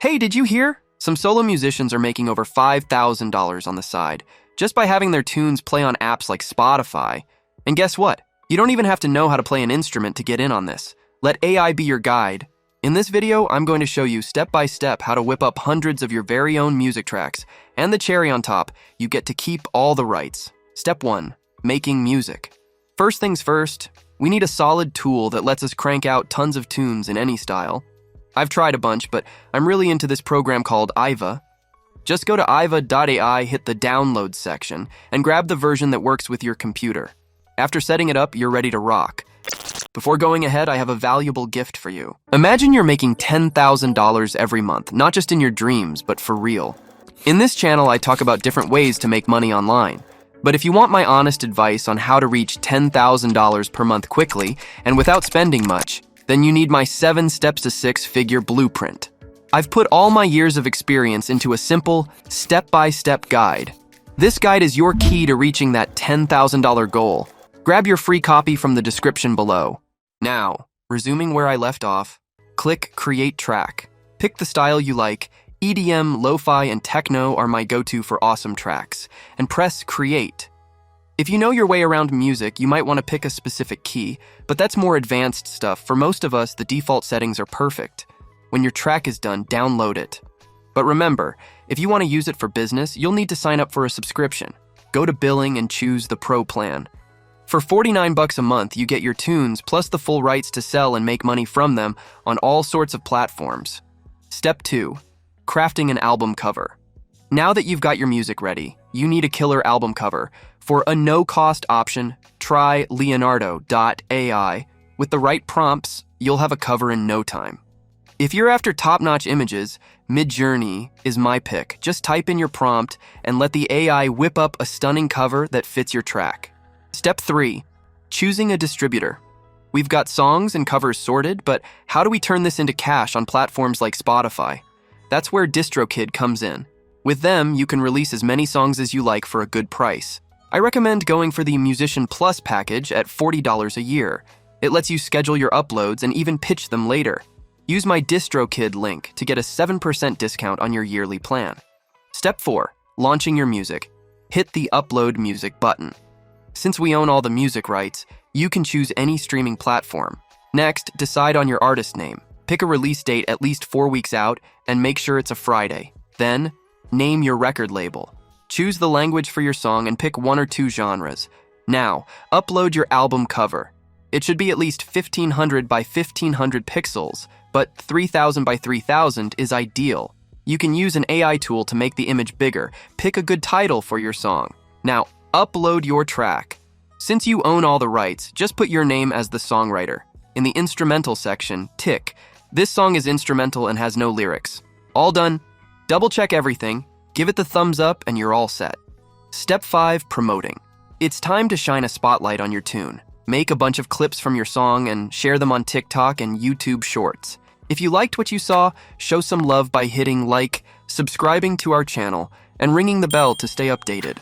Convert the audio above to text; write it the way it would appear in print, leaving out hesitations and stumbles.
Hey, did you hear? Some solo musicians are making over $5,000 on the side just by having their tunes play on apps like Spotify. And guess what? You don't even have to know how to play an instrument to get in on this. Let AI be your guide. In this video, I'm going to show you step by step how to whip up hundreds of your very own music tracks. And the cherry on top, you get to keep all the rights. Step 1. Making music. First things first, we need a solid tool that lets us crank out tons of tunes in any style. I've tried a bunch, but I'm really into this program called Aiva. Just go to aiva.ai, hit the download section, and grab the version that works with your computer. After setting it up, you're ready to rock. Before going ahead, I have a valuable gift for you. Imagine you're making $10,000 every month, not just in your dreams, but for real. In this channel, I talk about different ways to make money online. But if you want my honest advice on how to reach $10,000 per month quickly and without spending much, then you need my 7 steps to six-figure blueprint. I've put all my years of experience into a simple, step-by-step guide. This guide is your key to reaching that $10,000 goal. Grab your free copy from the description below. Now, resuming where I left off, click Create Track. Pick the style you like. EDM, lo-fi, and techno are my go-to for awesome tracks. And press Create. If you know your way around music, you might want to pick a specific key, but that's more advanced stuff. For most of us, the default settings are perfect. When your track is done, download it. But remember, if you want to use it for business, you'll need to sign up for a subscription. Go to billing and choose the Pro plan. For $49 a month, you get your tunes plus the full rights to sell and make money from them on all sorts of platforms. Step 2. Crafting an album cover. Now that you've got your music ready, you need a killer album cover. For a no-cost option, try Leonardo.ai. With the right prompts, you'll have a cover in no time. If you're after top-notch images, Midjourney is my pick. Just type in your prompt and let the AI whip up a stunning cover that fits your track. Step 3. Choosing a distributor. We've got songs and covers sorted, but how do we turn this into cash on platforms like Spotify? That's where DistroKid comes in. With them, you can release as many songs as you like for a good price. I recommend going for the Musician Plus package at $40 a year. It lets you schedule your uploads and even pitch them later. Use my DistroKid link to get a 7% discount on your yearly plan. Step 4. Launching your music. Hit the Upload Music button. Since we own all the music rights, you can choose any streaming platform. Next, decide on your artist name. Pick a release date at least 4 weeks out and make sure it's a Friday. Then, name your record label. Choose the language for your song and pick 1 or 2 genres. Now, upload your album cover. It should be at least 1500 by 1500 pixels, but 3000 by 3000 is ideal. You can use an AI tool to make the image bigger. Pick a good title for your song. Now, upload your track. Since you own all the rights, just put your name as the songwriter. In the instrumental section, tick. This song is instrumental and has no lyrics. All done. Double-check everything. Give it the thumbs up and you're all set. Step 5. Promoting. It's time to shine a spotlight on your tune. Make a bunch of clips from your song and share them on TikTok and YouTube Shorts. If you liked what you saw, show some love by hitting like, subscribing to our channel, and ringing the bell to stay updated.